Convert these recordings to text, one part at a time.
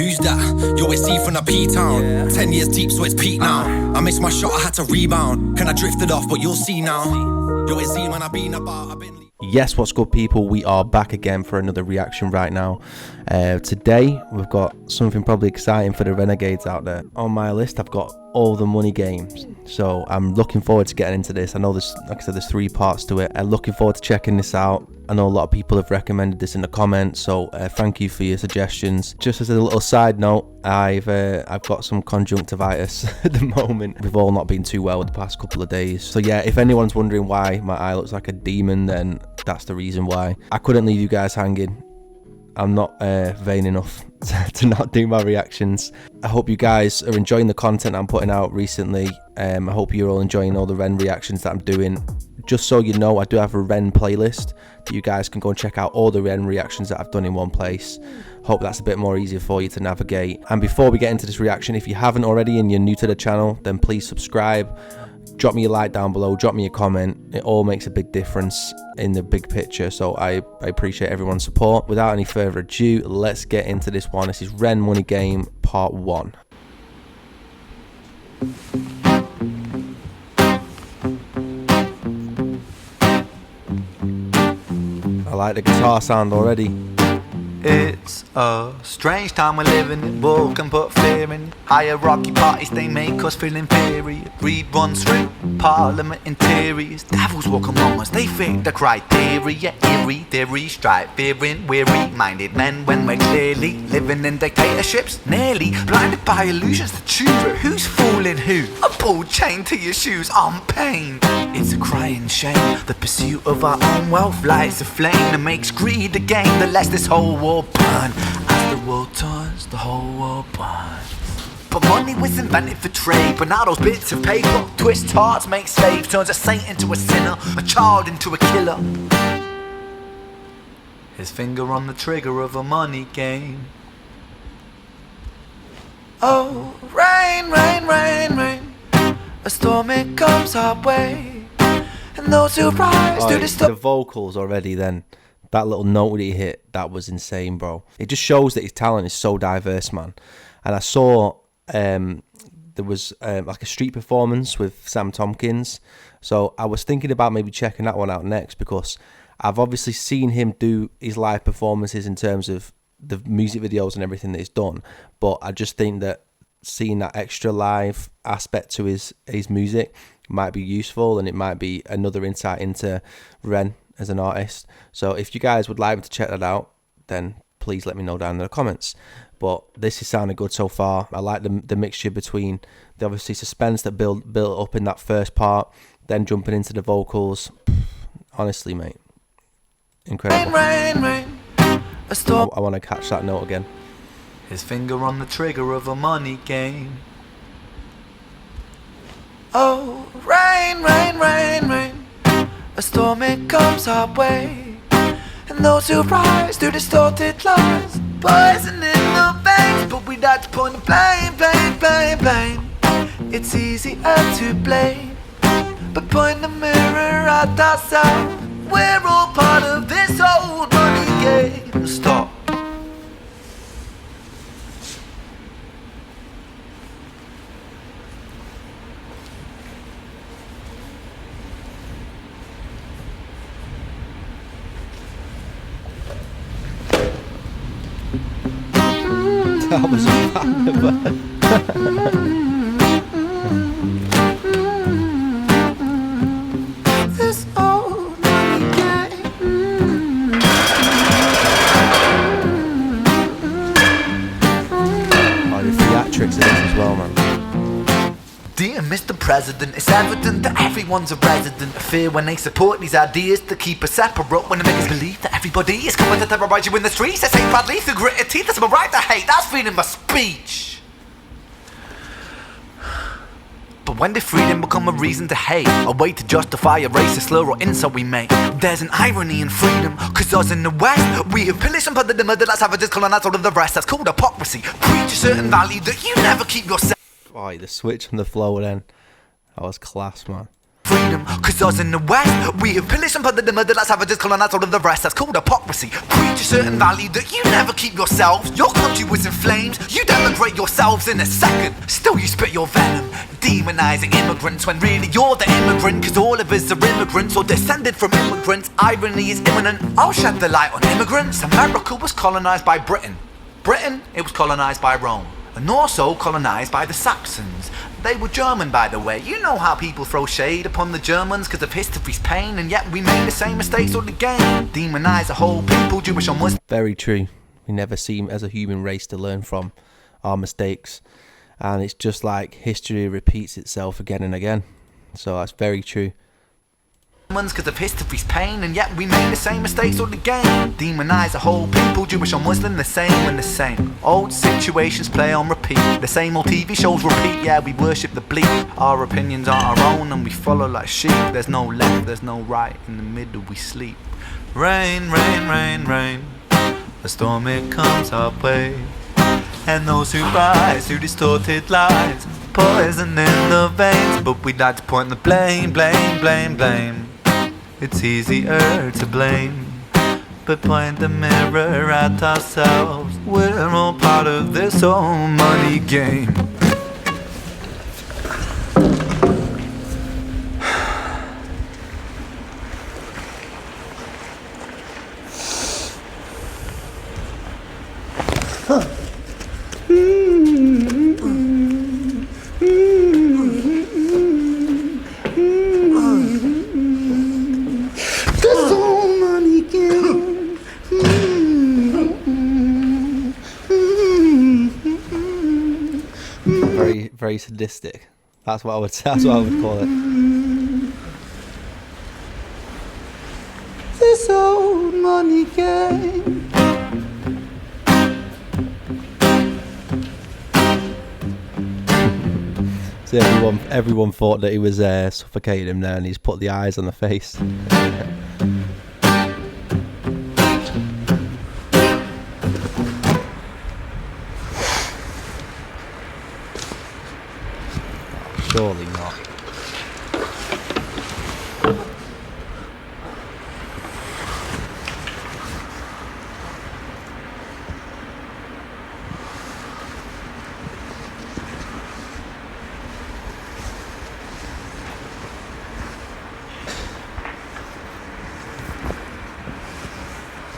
Who's that? Yo, it's Zee from the P-Town. 10 years deep, so it's peak now. I missed my shot, I had to rebound. Can I drifted off, but you'll see now. Yo, it's Zee, man, I've been about, Yes, what's good, people? We are back again for another reaction right now. Today, we've got something probably exciting for the renegades out there. On my list, I've got all the money games. So I'm looking forward to getting into this. I know there's, like I said, there's 3 parts to it. I'm looking forward to checking this out. I know a lot of people have recommended this in the comments, so thank you for your suggestions. Just as a little side note, I've got some conjunctivitis at the moment. We've all not been too well the past couple of days. So yeah, if anyone's wondering why my eye looks like a demon, then that's the reason why. I couldn't leave you guys hanging. I'm not vain enough to not do my reactions. I hope you guys are enjoying the content I'm putting out recently. I hope you're all enjoying all the REN reactions that I'm doing. Just so you know, I do have a REN playlist that you guys can go and check out all the REN reactions that I've done in one place. Hope that's a bit more easier for you to navigate. And before we get into this reaction, if you haven't already and you're new to the channel, then please subscribe. Drop me a like down below, drop me a comment. It all makes a big difference in the big picture, so I appreciate everyone's support. Without any further ado, let's get into this one. This is REN Money Game Part 1. I like the guitar sound already. It's a strange time we're living in. War can put fear in. Hierarchy parties, they make us feel inferior. Greed runs through parliament interiors. Devils walk among us, they fit the criteria. Eerie theory, strife, fearing, weary-minded men when we're clearly living in dictatorships. Nearly blinded by illusions to choose who's fooling who. A pull chain to your shoes on pain. It's a crying shame. The pursuit of our own wealth lights a flame that makes greed a game that lets this whole world burn. As the world turns, the whole world burns. But money was invented for trade. But now those bits of paper twist hearts, make slaves, turns a saint into a sinner, a child into a killer. His finger on the trigger of a money game. Oh, rain, rain, rain, rain. A storm, it comes our way. And those who rise to the storm. The vocals already then. That little note that he hit, that was insane, bro. It just shows that his talent is so diverse, man. And I saw there was like a street performance with Sam Tompkins. So I was thinking about maybe checking that one out next, because I've obviously seen him do his live performances in terms of the music videos and everything that he's done. But I just think that seeing that extra live aspect to his music might be useful, and it might be another insight into REN as an artist. So if you guys would like me to check that out, then please let me know down in the comments. But this is sounding good so far. I like the mixture between the obviously suspense that built up in that first part, then jumping into the vocals. Honestly, mate, incredible. Rain, rain, rain. A storm. I want to catch that note again. His finger on the trigger of a money game. Oh, rain, rain, rain, rain. A storm, it comes our way. And those who rise through distorted lies, poison in the veins. But we like to point the blame, blame, blame, blame. It's easier to blame, but point the mirror at ourselves. We're all part of this old money game. Stop. That was bad. This old money game. Oh, the theatrics of this as well, man. Dear Mr. President, it's evident that everyone's a resident of fear when they support these ideas to keep us separate, when they make us believe that everybody is coming to terrorize you in the streets. They say proudly through gritted teeth, it's my right to hate, that's freedom of speech. But when did freedom become a reason to hate? A way to justify a racist slur or insult we make? There's an irony in freedom, cause us in the West, we have pillaged and plundered the murder like savages, colonized all of the rest. That's called hypocrisy. Preach a certain value that you never keep yourself. Oh, the switch on the flow then. That was class, man. freedom. Cause us in the West, we have pillaged and plundered the murder like savages, colonized all of the rest. That's called hypocrisy. Preach a certain value that you never keep yourselves. Your country was in flames, you'd emigrate yourselves in a second. Still you spit your venom, demonizing immigrants when really you're the immigrant. Cause all of us are immigrants or descended from immigrants. Irony is imminent. I'll shed the light on immigrants. America was colonized by Britain. Britain, it was colonized by Rome. And also colonized by the Saxons. They were German, by the way. You know how people throw shade upon the Germans because of history's pain, and yet we made the same mistakes all again. Demonize a whole people, Jewish or Muslim. Very true. We never seem as a human race to learn from our mistakes. And it's just like history repeats itself again and again. So that's very true. Because of history's pain, and yet we made the same mistakes all again. Demonize a whole people, Jewish or Muslim, the same and the same. Old situations play on repeat. The same old TV shows repeat. Yeah, we worship the bleak. Our opinions aren't our own and we follow like sheep. There's no left, there's no right. In the middle we sleep. Rain, rain, rain, rain. A storm it comes our way. And those who rise, who distorted lies, poison in the veins. But we'd like to point the blame, blame, blame, blame. It's easier to blame, but point the mirror at ourselves. We're all part of this whole money game. Very sadistic. That's what I would say. That's what I would call it. This old money game. So everyone thought that he was suffocating him there, and he's put the eyes on the face. Surely not.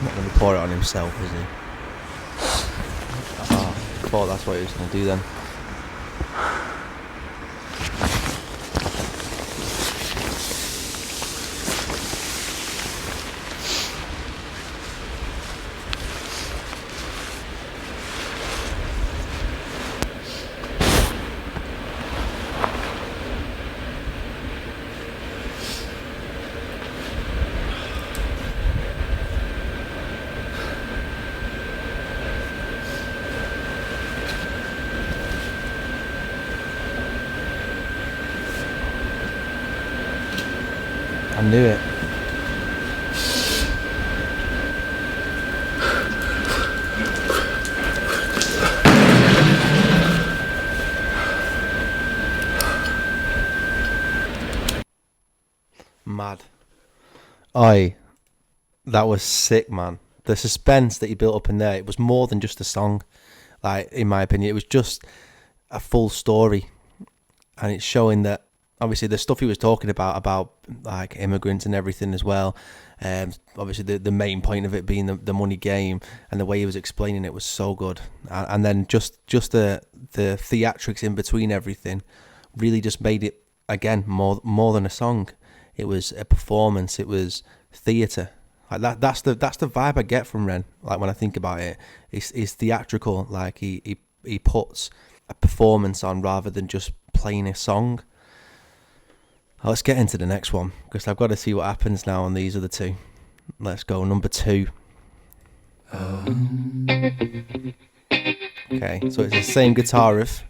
Not going to pour it on himself, is he? Oh, I thought that's what he was going to do then. I knew it. Mad. That was sick, man. The suspense that he built up in there, it was more than just a song. Like, in my opinion, it was just a full story. And it's showing that obviously the stuff he was talking about like immigrants and everything as well. Obviously the main point of it being the money game, and the way he was explaining it was so good. And then just the theatrics in between everything really just made it, again, more than a song. It was a performance. It was theatre. Like that's the vibe I get from Ren. Like, when I think about it, it's theatrical. Like he puts a performance on rather than just playing a song. Let's get into the next one, because I've got to see what happens now on these other two. Let's go, number 2. Okay, so it's the same guitar riff.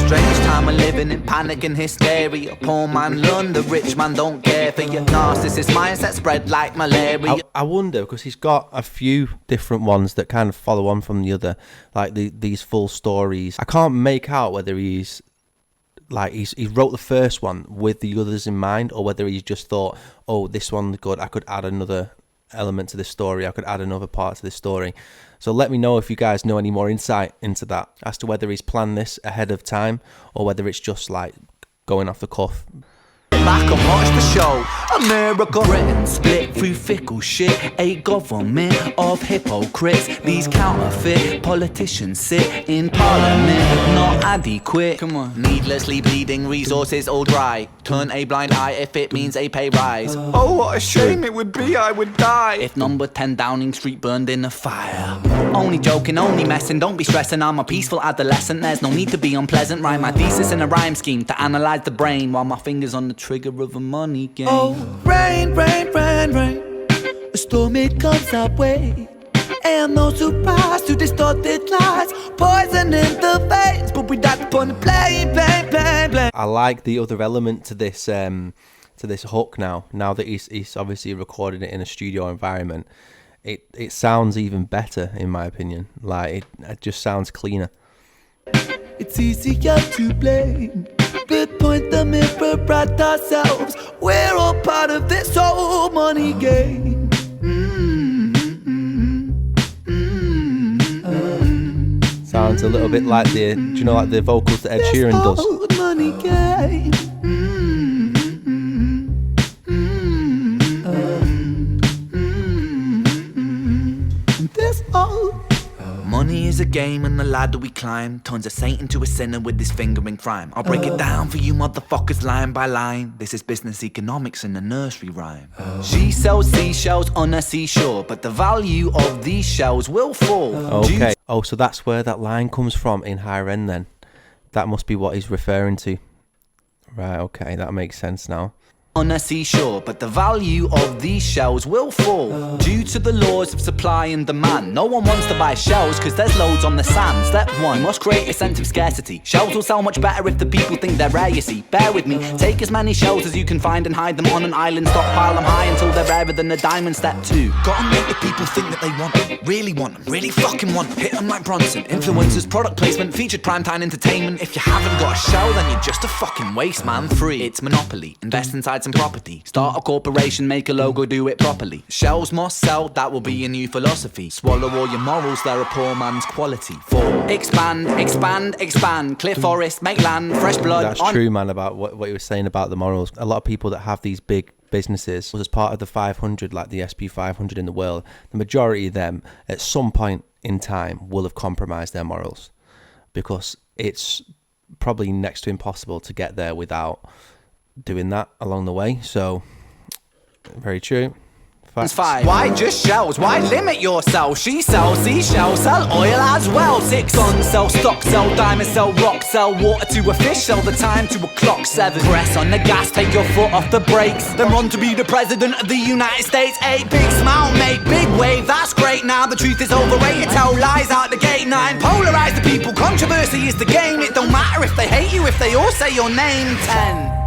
Strange time we're living living in panic and hysteria. Poor man learn, the rich man don't care for your narcissist mindset spread like malaria. I wonder, because he's got a few different ones that kind of follow on from the other, like these full stories. I can't make out whether he wrote the first one with the others in mind, or whether he's just thought, oh, this one's good, I could add another element to this story, I could add another part to this story. So let me know if you guys know any more insight into that, as to whether he's planned this ahead of time or whether it's just like going off the cuff. Back and watch the show. America, Britain, split through fickle shit. A government of hypocrites. These counterfeit politicians sit in parliament, not adequate. Come on. Needlessly bleeding, resources all dry. Turn a blind eye if it means a pay rise. Oh, what a shame it would be, I would die if number 10 Downing Street burned in a fire. Only joking, only messing, don't be stressing. I'm a peaceful adolescent, there's no need to be unpleasant. Write my thesis in a rhyme scheme to analyze the brain while my fingers on the trigger of a money game. Oh, rain, rain, rain, rain. A storm, it comes our way. And no surprise to distorted lies. Poison in the veins, but we died upon the blame. I like the other element to this hook now that he's obviously recorded it in a studio environment. It sounds even better, in my opinion. Like it just sounds cleaner. It's easier to blame, but point the mirror at ourselves. We're all part of this whole money game. Sounds a little bit like the vocals that Ed Sheeran does. This money game. This whole money is a game and the ladder we climb turns a saint into a sinner with his finger in crime. I'll break it down for you motherfuckers line by line. This is business economics in a nursery rhyme. She sells seashells on a seashore, but the value of these shells will fall. Okay. Oh, so that's where that line comes from in High Ren then. That must be what he's referring to. Right, okay, that makes sense now. On a seashore, but the value of these shells will fall due to the laws of supply and demand. No one wants to buy shells because there's loads on the sand. Step 1, must create a sense of scarcity. Shells will sell much better if the people think they're rare, you see. Bear with me, take as many shells as you can find and hide them on an island. Stockpile them high until they're rarer than a diamond. Step 2, gotta make the people think that they want them, really fucking want them. Hit them like Bronson. Influencers, product placement, featured primetime entertainment. If you haven't got a shell, then you're just a fucking waste man. 3, it's monopoly. Invest inside some property. Start a corporation, make a logo, do it properly. Shells must sell, that will be a new philosophy. Swallow all your morals, they're a poor man's quality. 4, expand, expand, expand. Clear forest, make land, fresh blood. That's true, man, about what you were saying about the morals. A lot of people that have these big businesses, as part of the 500, like the SP 500 in the world, the majority of them at some point in time will have compromised their morals, because it's probably next to impossible to get there without doing that along the way. So very true. 5, why just shells? Why limit yourself? She sells seashells, sell oil as well. 6, guns, sell stock, sell diamonds, sell rock, sell water to a fish, sell the time to a clock. 7, press on the gas, take your foot off the brakes, then run to be the president of the United States. 8, big smile, make big wave, that's great. Now the truth is overrated, tell lies out the gate. 9, polarize the people, controversy is the game. It don't matter if they hate you, if they all say your name. 10,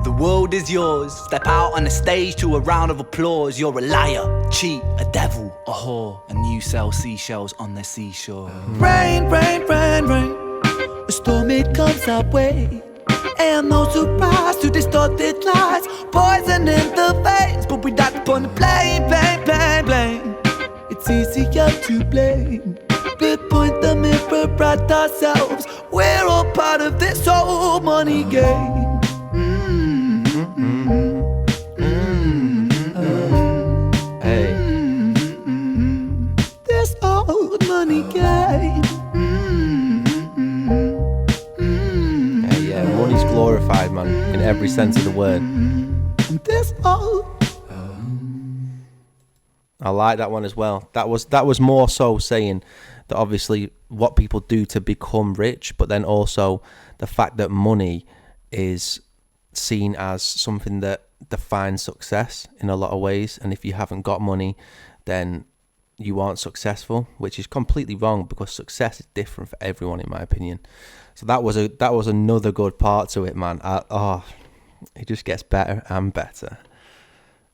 the world is yours. Step out on the stage to a round of applause. You're a liar, cheat, a devil, a whore, and you sell seashells on the seashore. Rain, rain, rain, rain. A storm, it comes our way. And no surprise to distorted lies. Poison in the veins, but we died upon the blame. It's easier to blame, but point the mirror at ourselves. We're all part of this whole money game. This old money game. Yeah, money's glorified, man, in every sense of the word. This old. I like that one as well. That was more so saying that obviously what people do to become rich, but then also the fact that money is seen as something that defines success in a lot of ways. And if you haven't got money, then you aren't successful, which is completely wrong because success is different for everyone, in my opinion. So that was another good part to it, man. It just gets better and better.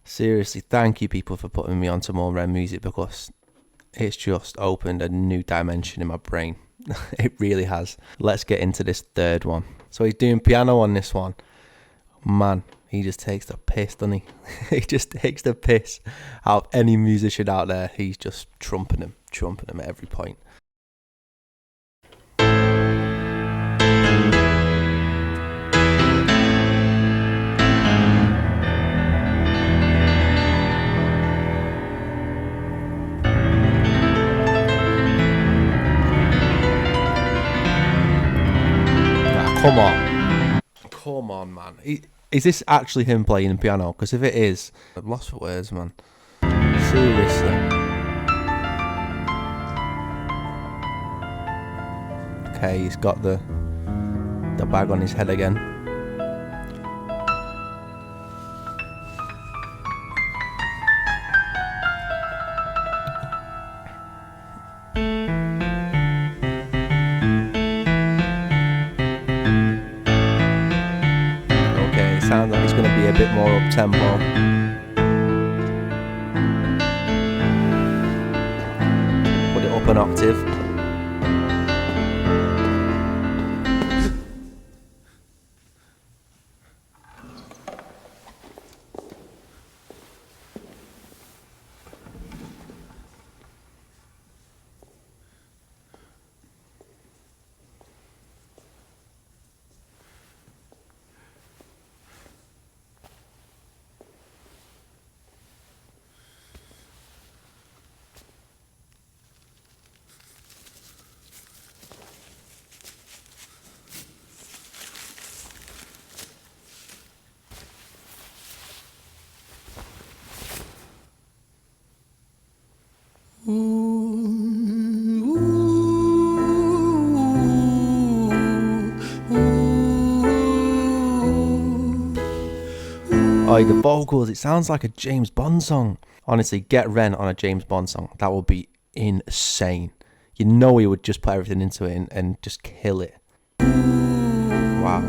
Seriously, thank you people for putting me onto more REN music, because it's just opened a new dimension in my brain. It really has. Let's get into this third one. So he's doing piano on this one. Man, he just takes the piss, doesn't he? He just takes the piss out of any musician out there. He's just trumping him at every point. Come on, man. Is this actually him playing the piano? Because if it is, I'm lost for words, man. Seriously. Okay, he's got the bag on his head again. Sounds like it's going to be a bit more up tempo. Put it up an octave. Oh, the vocals, it sounds like a James Bond song. Honestly, get REN on a James Bond song. That would be insane. You know he would just put everything into it and just kill it. Wow.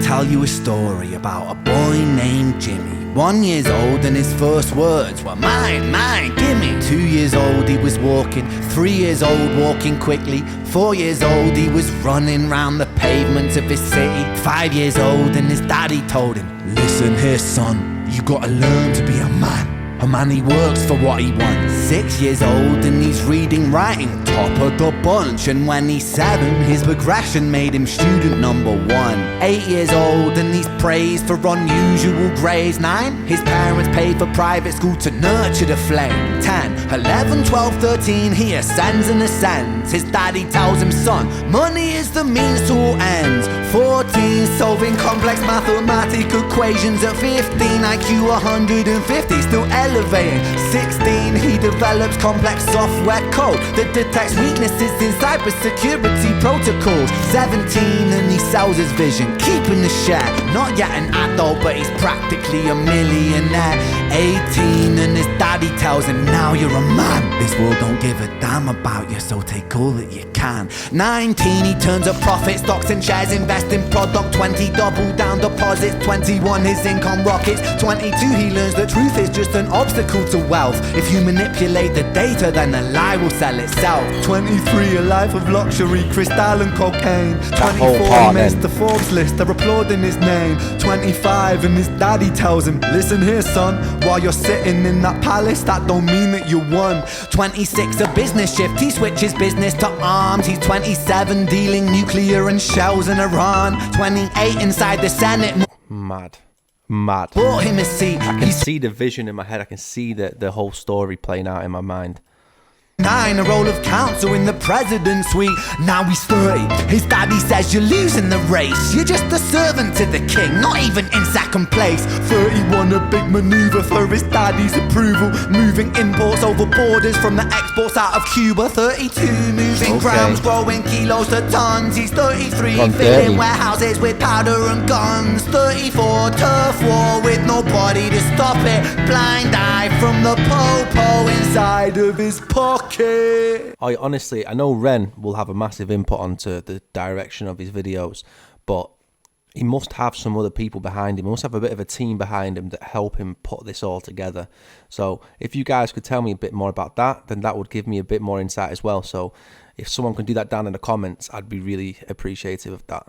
Tell you a story about a boy named Jimmy. 1 year old and his first words were mine, gimme. 2 years old he was walking, 3 years old walking quickly. 4 years old he was running round the pavements of his city. 5 years old and his daddy told him, listen here son, you gotta learn to be a man. A man, he works for what he wants. 6 years old and he's reading, writing, top of the bunch. And when he's 7, his progression made him student number 1. 8 years old and he's praised for unusual grades. 9, his parents paid for private school to nurture the flame. 10, 11, 12, 13, he ascends and ascends. His daddy tells him, son, money is the means to all ends. 14, solving complex mathematical equations. At 15, IQ 150, still elevating. 16, he develops complex software code that detects weaknesses in cybersecurity protocols. 17, and he sells his vision, keeping the share. Not yet an adult, but he's practically a millionaire. 18, and his daddy tells him, now you're a man. This world don't give a damn about you, so take all that you can. 19, he turns a profit, stocks and shares, invest in product. 20, double down deposits. 21, his income rockets. 22, he learns the truth is just an obstacle to wealth. If you manipulate the data, then a lie will sell itself. 23, a life of luxury, crystal and cocaine. 24, he missed the Forbes list, they're applauding his name. 25, and his daddy tells him, listen here son, while you're sitting in that palace, that don't mean that you won. 26, a business shift, he switches business to arms. He's 27, dealing nuclear and shells in Iran. 28, inside the Senate. Mad. Bought him a seat. I can see the vision in my head. I can see the whole story playing out in my mind. A role of counsel in the president's suite. Now he's 30, his daddy says you're losing the race. You're just a servant to the king, not even in second place. 31, a big maneuver for his daddy's approval, moving imports over borders from the exports out of Cuba. 32, moving grams, growing kilos to tons. He's 33, filling warehouses with powder and guns. 34, turf war with nobody to stop it. Blind eye from the po-po inside of his pocket. Honestly, I know Ren will have a massive input onto the direction of his videos, but he must have some other people behind him. He must have a bit of a team behind him that help him put this all together. So if you guys could tell me a bit more about that, then that would give me a bit more insight as well. So if someone can do that down in the comments, I'd be really appreciative of that.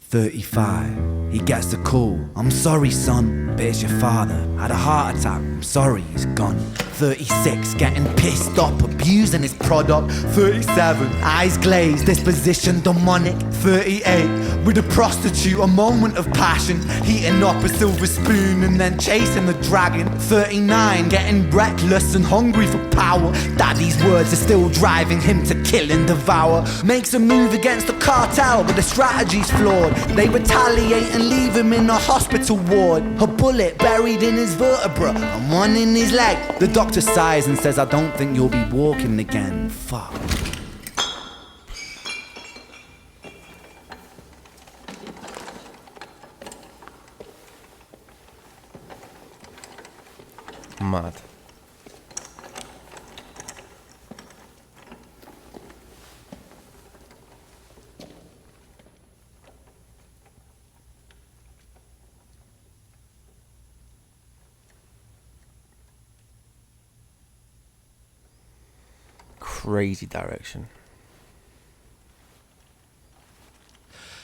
"35, he gets a call. I'm sorry, son, but it's your father. Had a heart attack. I'm sorry, he's gone. 36, getting pissed off, abusing his product. 37, eyes glazed, disposition demonic. 38, with a prostitute, a moment of passion, heating up a silver spoon and then chasing the dragon. 39, getting reckless and hungry for power. Daddy's words are still driving him to kill and devour. Makes a move against the cartel, but the strategy's flawed. They retaliate and leave him in a hospital ward. A bullet buried in his vertebra and one in his leg. The doctor sighs and says, I don't think you'll be walking again. Fuck. Mad. Crazy direction.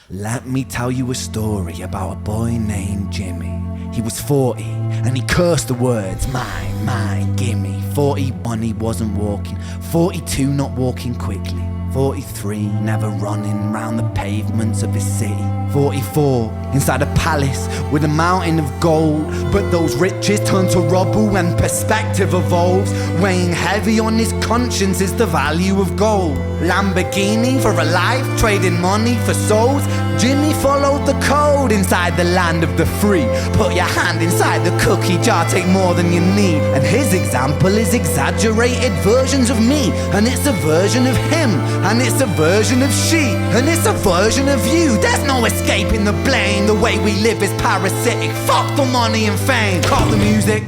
Let me tell you a story about a boy named Jimmy. He was 40 and he cursed the words, mine, gimme. 41, he wasn't walking. 42, not walking quickly. 43, never running round the pavements of his city. 44, inside a palace with a mountain of gold. But those riches turn to rubble when perspective evolves. Weighing heavy on his conscience is the value of gold. Lamborghini for a life, trading money for souls. Jimmy followed the code inside the land of the free. Put your hand inside the cookie jar, take more than you need. And his example is exaggerated versions of me. And it's a version of him, and it's a version of she, and it's a version of you. There's no escaping the blame. The way we live is parasitic. Fuck the money and fame. Cut the music.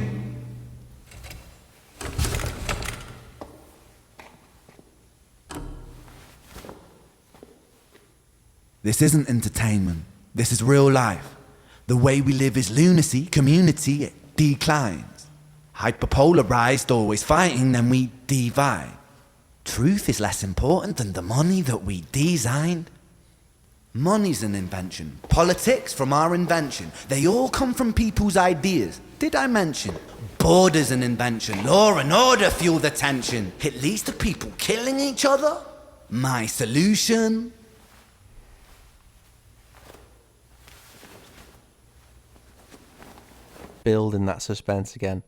This isn't entertainment. This is real life. The way we live is lunacy. Community, it declines. Hyperpolarized, always fighting, then we divide. Truth is less important than the money that we designed. Money's an invention. Politics from our invention. They all come from people's ideas. Did I mention? Border's an invention. Law and order fuel the tension. It leads to people killing each other. My solution? Building that suspense again.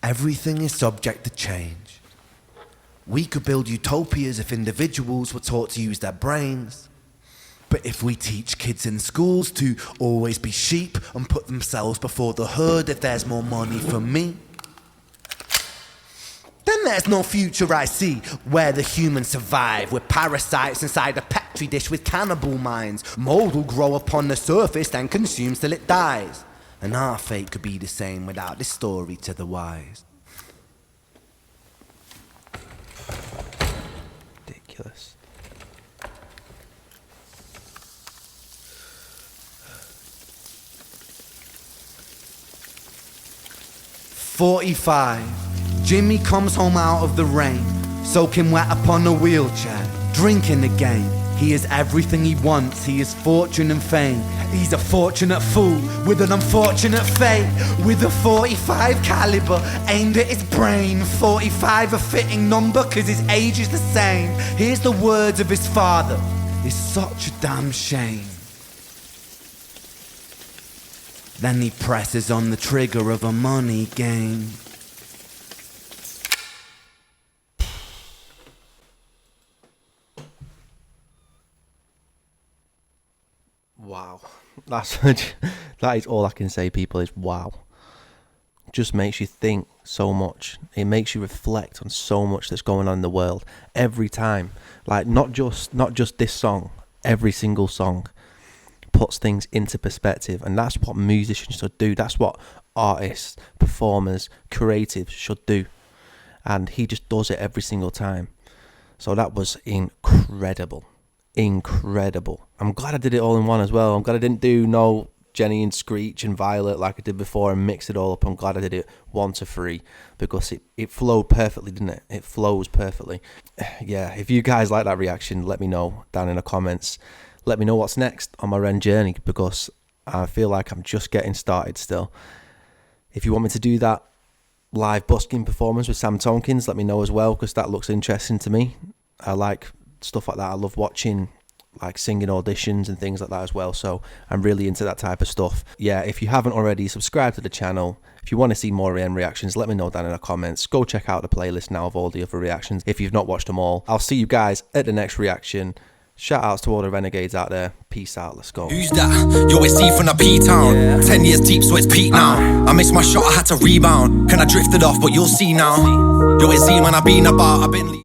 Everything is subject to change. We could build utopias if individuals were taught to use their brains. But if we teach kids in schools to always be sheep and put themselves before the herd if there's more money for me, then there's no future I see where the humans survive. We're parasites inside a petri dish with cannibal minds. Mold will grow upon the surface then consumes till it dies. And our fate could be the same without this story to the wise. Ridiculous. "45, Jimmy comes home out of the rain, soaking wet upon a wheelchair, drinking again. He is everything he wants, he is fortune and fame. He's a fortunate fool with an unfortunate fate. With a 45 caliber aimed at his brain. 45 a fitting number cause his age is the same. Here's the words of his father, it's such a damn shame. Then he presses on the trigger of a money game. Wow, that is all I can say, people, is wow. Just makes you think so much. It makes you reflect on so much that's going on in the world every time. Like not just this song, every single song puts things into perspective, and that's what musicians should do. That's what artists, performers, creatives should do, and he just does it every single time. So that was incredible. I'm glad I did it all in one as well. I'm glad I didn't do no Jenny and Screech and Violet like I did before and mix it all up. I'm glad I did it 1 to 3 because it flowed perfectly, didn't it? It flows perfectly. Yeah, if you guys like that reaction, let me know down in the comments. Let me know what's next on my REN journey, because I feel like I'm just getting started still. If you want me to do that live busking performance with Sam Tompkins, let me know as well, because that looks interesting to me. I like stuff like that. I love watching like singing auditions and things like that as well, so I'm really into that type of stuff. Yeah, if you haven't already, subscribe to the channel. If you want to see more REN reactions, let me know down in the comments. Go check out the playlist now of all the other reactions if you've not watched them all. I'll see you guys at the next reaction. Shout outs to all the renegades out there. Peace out, let's go. Who's that? Yo, it's Zee from the P-Town. 10 years deep, so it's peak now. I missed my shot, I had to rebound. Kinda drifted off, but you'll see now. Yo, it's Zee, man, I've been about, I've been